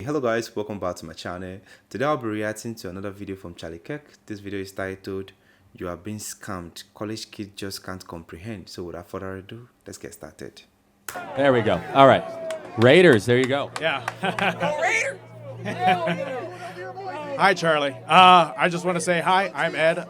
Hello guys, welcome back to my channel. Today I'll be reacting to another video from Charlie Kirk. This video is titled "You Are Being Scammed, College Kids Just Can't Comprehend." So without further ado, let's get started. There we go. All right. Raiders, there you go. Yeah. Hi, Charlie. I just want to say hi. I'm Ed.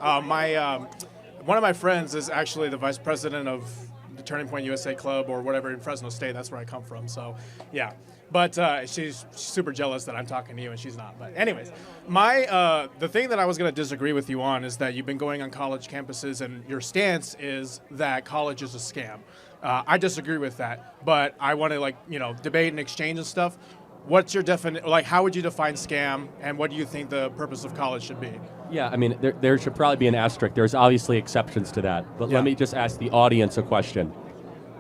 One of my friends is actually the vice president of the Turning Point USA Club or whatever in Fresno State. That's where I come from. So, yeah. But she's super jealous that I'm talking to you and she's not. But anyways, the thing that I was going to disagree with you on is that you've been going on college campuses and your stance is that college is a scam. I disagree with that, but I want to debate and exchange and stuff. What's your definition? How would you define scam, and what do you think the purpose of college should be? Yeah, I mean, there should probably be an asterisk. There's obviously exceptions to that, but let me just ask the audience a question.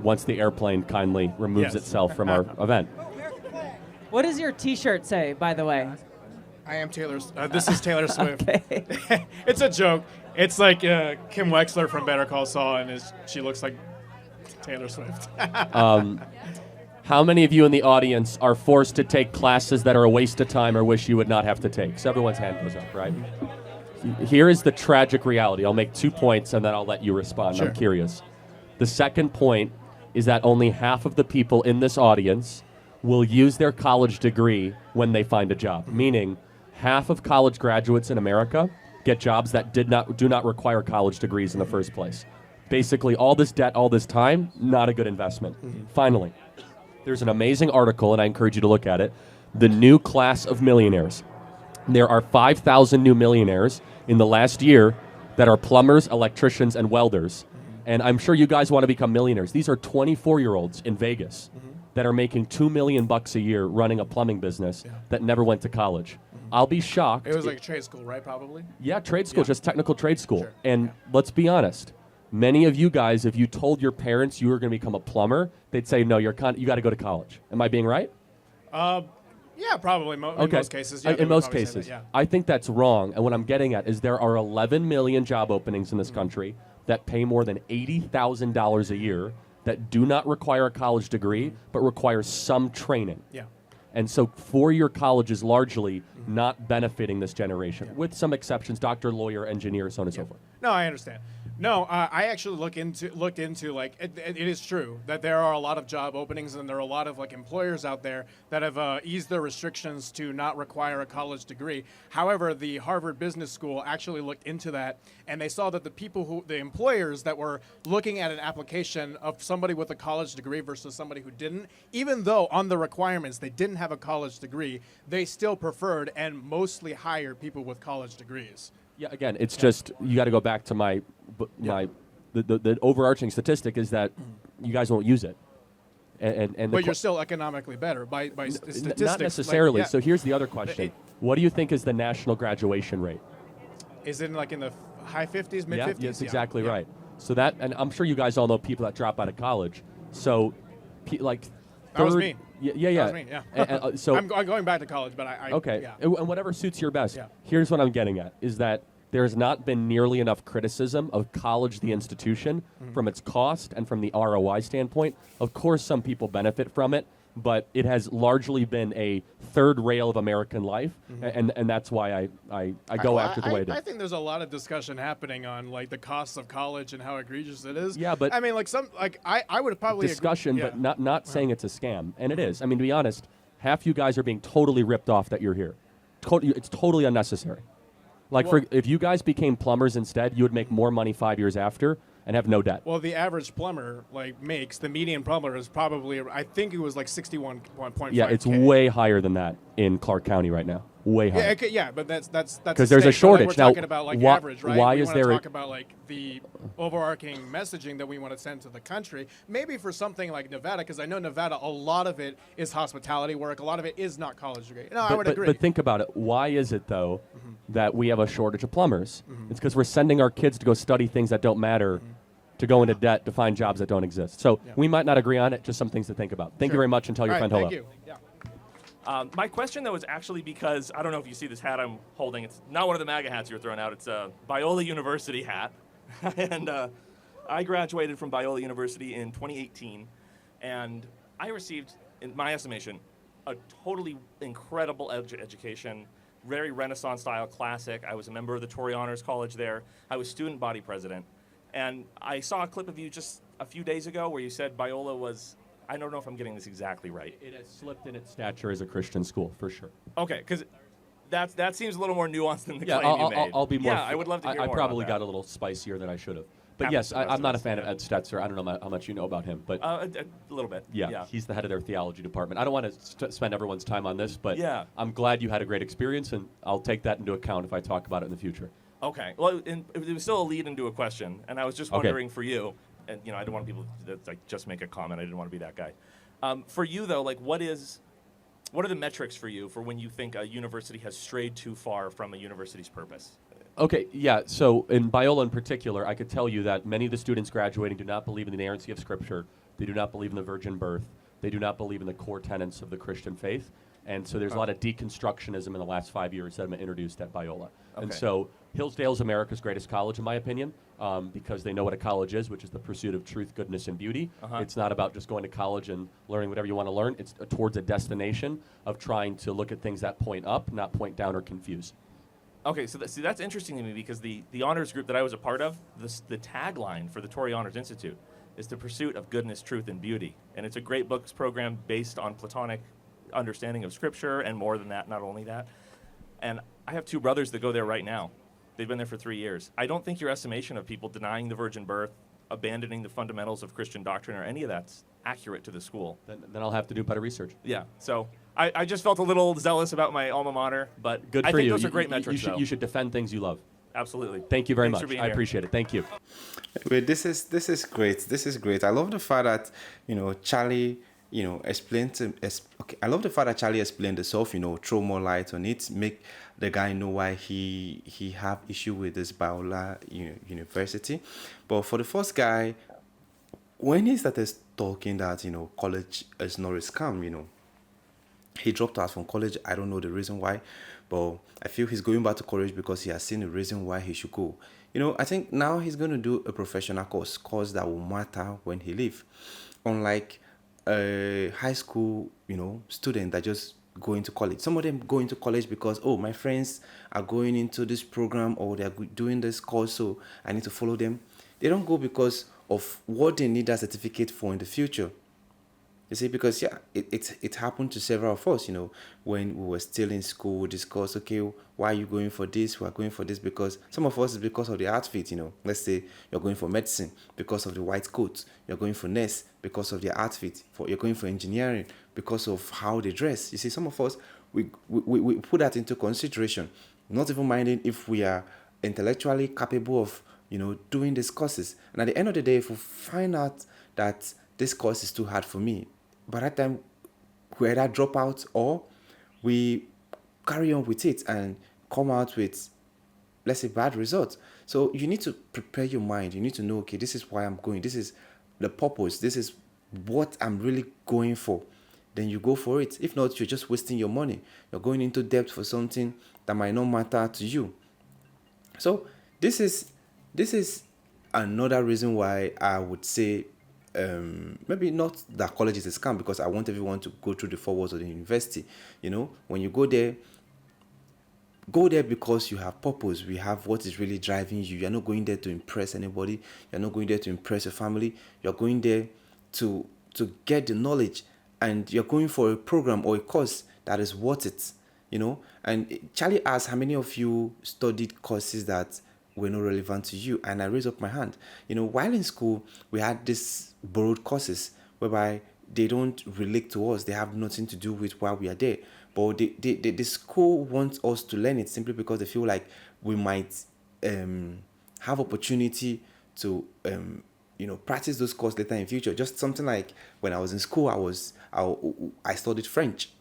Once the airplane kindly removes itself from our event. What does your T-shirt say, by the way? I am Taylor. This is Taylor Swift. Okay. It's a joke. It's like Kim Wexler from Better Call Saul, and she looks like Taylor Swift. How many of you in the audience are forced to take classes that are a waste of time or wish you would not have to take? So everyone's hand goes up, right? Here is the tragic reality. I'll make 2 points, and then I'll let you respond. Sure. I'm curious. The second point is that only half of the people in this audience will use their college degree when they find a job, meaning half of college graduates in America get jobs that do not require college degrees in the first place. Basically, all this debt, all this time, not a good investment. Finally, there's an amazing article, and I encourage you to look at it, The New Class of Millionaires. There are 5,000 new millionaires in the last year that are plumbers, electricians, and welders. And I'm sure you guys want to become millionaires. These are 24-year-olds in Vegas that are making $2 million a year running a plumbing business that never went to college. I'll be shocked. It was like a trade school, right? Probably. Yeah, trade school, just technical trade school. Sure. And let's be honest, many of you guys, if you told your parents you were going to become a plumber, they'd say, no, you got to go to college. Am I being right? Yeah, probably. In most cases. Yeah, in most cases. That, yeah. I think that's wrong. And what I'm getting at is there are 11 million job openings in this country that pay more than $80,000 a year that do not require a college degree, but require some training. Yeah. And so four-year college is largely not benefiting this generation, with some exceptions, doctor, lawyer, engineer, so on and so forth. No, I understand. No, I actually looked into it is true that there are a lot of job openings and there are a lot of employers out there that have eased their restrictions to not require a college degree. However, the Harvard Business School actually looked into that and they saw that the employers that were looking at an application of somebody with a college degree versus somebody who didn't, even though on the requirements they didn't have a college degree, they still preferred and mostly hired people with college degrees. Yeah, again, it's just, you got to go back to the overarching statistic is that you guys won't use it. But you're still economically better by statistics. Not necessarily. So here's the other question. What do you think is the national graduation rate? Is it in the high 50s, mid 50s? Yes, exactly right. So that, and I'm sure you guys all know people that drop out of college. So, that was me. Yeah. That was me, yeah. So I'm going back to college, but I okay. Yeah. And whatever suits your best. Yeah. Here's what I'm getting at, is that there has not been nearly enough criticism of college, the institution, from its cost and from the ROI standpoint. Of course, some people benefit from it, but it has largely been a third rail of American life, and that's why I go after the way it is. I think there's a lot of discussion happening on the costs of college and how egregious it is. Yeah, but I mean, I would probably discussion, agree. but not saying it's a scam, and it is. I mean, to be honest, half you guys are being totally ripped off that you're here. It's totally unnecessary. If you guys became plumbers instead, you would make more money 5 years after and have no debt. Well, the average plumber the median plumber is probably, I think it was 61.5. Yeah, it's way higher than that in Clark County right now. Way higher. Yeah, okay, yeah, but that's because there's a shortage. We're talking about average, right? Why we is there? Talk about the overarching messaging that we want to send to the country. Maybe for something like Nevada, because I know Nevada, a lot of it is hospitality work. A lot of it is not college degree. No, I would agree. But think about it. Why is it though that we have a shortage of plumbers? It's because we're sending our kids to go study things that don't matter. To go into debt to find jobs that don't exist. So we might not agree on it, just some things to think about. Thank you very much, and tell your friend hello. Thank you. Yeah. My question, though, is actually because I don't know if you see this hat I'm holding. It's not one of the MAGA hats you're throwing out. It's a Biola University hat. And I graduated from Biola University in 2018. And I received, in my estimation, a totally incredible education, very Renaissance style classic. I was a member of the Tory Honors College there. I was student body president. And I saw a clip of you just a few days ago where you said Biola was, I don't know if I'm getting this exactly right. It has slipped in its stature as a Christian school, for sure. Okay, because that seems a little more nuanced than the Yeah, claim you made. I'll be more. Yeah, I would love to hear I more probably about got a little spicier than I should have. But Happens yes, to the rest I'm of not a us, fan yeah. of Ed Stetzer. I don't know how much you know about him, but a little bit. yeah, he's the head of their theology department. I don't want to spend everyone's time on this, but Yeah. I'm glad you had a great experience, and I'll take that into account if I talk about it in the future. Okay. Well, it was still a lead into a question, and I was just Okay. wondering for you, and I don't want people to like just make a comment. I didn't want to be that guy. For you though, like what are the metrics for you for when you think a university has strayed too far from a university's purpose? Okay, yeah, so in Biola in particular, I could tell you that many of the students graduating do not believe in the inerrancy of Scripture. They do not believe in the virgin birth. They do not believe in the core tenets of the Christian faith. And so there's a lot of deconstructionism in the last 5 years that have been introduced at Biola. And Okay. so Hillsdale's America's greatest college, in my opinion, because they know what a college is, which is the pursuit of truth, goodness, and beauty. It's not about just going to college and learning whatever you want to learn. It's towards a destination of trying to look at things that point up, not point down or confuse. Okay, so that's interesting to me because the honors group that I was a part of, the tagline for the Tory Honors Institute is the pursuit of goodness, truth, and beauty. And it's a great books program based on Platonic understanding of Scripture and more than that, not only that. And I have two brothers that go there right now. They've been there for 3 years. I don't think your estimation of people denying the virgin birth, abandoning the fundamentals of Christian doctrine, or any of that's accurate to the school. Then I'll have to do better research. Yeah, so I just felt a little zealous about my alma mater, but Good I for think you. those are great You metrics, should, though. you should defend things you love. Absolutely. Thank you very Thanks for much. being I here. appreciate it. Thank you. Wait, this is great. This is great. I love the fact that Charlie explained to okay. I love the fact that Charlie explained himself. Throw more light on it, make the guy know why he have issue with this Biola university. But for the first guy, when he started talking that college is not a scam, he dropped out from college. I don't know the reason why, but I feel he's going back to college because he has seen a reason why he should go. I think now he's going to do a professional course that will matter when he leaves. Unlike a high school, student that just go into college. Some of them go into college because, my friends are going into this program or they're doing this course, so I need to follow them. They don't go because of what they need that certificate for in the future. You see, because it happened to several of us, when we were still in school, we discussed, okay, why are you going for this? We're going for this because some of us is because of the outfit, Let's say you're going for medicine because of the white coat. You're going for nurse because of their outfit. You're going for engineering because of how they dress. You see, some of us, we put that into consideration, not even minding if we are intellectually capable of, doing these courses. And at the end of the day, if we find out that this course is too hard for me, by that time, we either drop out or we carry on with it and come out with, let's say, bad results. So you need to prepare your mind. You need to know, okay, this is why I'm going. This is the purpose. This is what I'm really going for. Then you go for it. If not, you're just wasting your money. You're going into debt for something that might not matter to you. So this is another reason why I would say maybe not that college is a scam, because I want everyone to go through the 4 walls of the university. When you go there because you have purpose. We have what is really driving you. You're not going there to impress anybody. You're not going there to impress your family. You're going there to get the knowledge, and you're going for a program or a course that is worth it. And Charlie asked, how many of you studied courses that were not relevant to you? And I raised up my hand. While in school, we had these borrowed courses whereby they don't relate to us. They have nothing to do with why we are there. But the school wants us to learn it simply because they feel like we might have opportunity to practice those courses later in future. Just something like when I was in school, I studied French.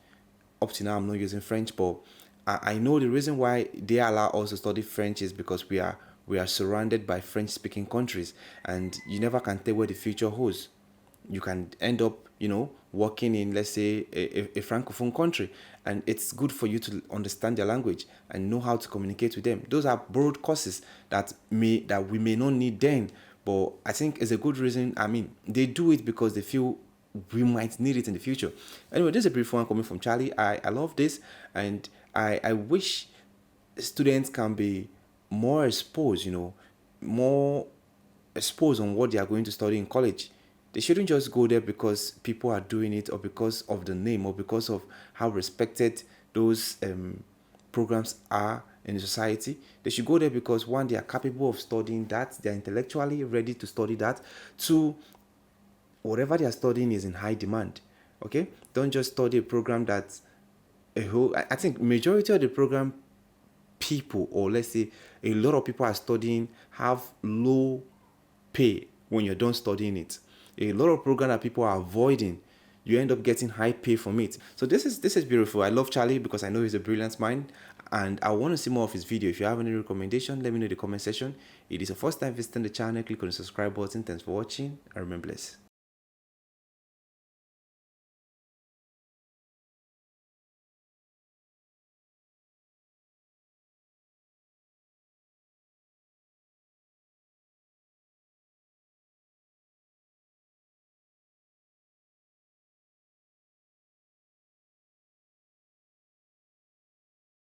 Up to now, I'm not using French, but I know the reason why they allow us to study French is because we are surrounded by French-speaking countries, and you never can tell where the future holds. You can end up, working in, let's say, a francophone country, and it's good for you to understand their language and know how to communicate with them. Those are borrowed courses that we may not need then, but I think it's a good reason. I mean, they do it because they feel we might need it in the future. Anyway, this is a brief one coming from Charlie. I love this, and I wish students can be more exposed, more exposed on what they are going to study in college. They shouldn't just go there because people are doing it, or because of the name, or because of how respected those programs are in the society. They should go there because, one, they are capable of studying that, they are intellectually ready to study that. Two, whatever they are studying is in high demand. Okay, don't just study a program that a whole. I think majority of the program people, or let's say a lot of people are studying, have low pay when you're done studying it. A lot of program that people are avoiding, you end up getting high pay from it. So this is beautiful. I love Charlie because I know he's a brilliant mind, and I want to see more of his video. If you have any recommendation, let me know in the comment section. It is your first time visiting the channel, click on the subscribe button. Thanks for watching, and remain blessed.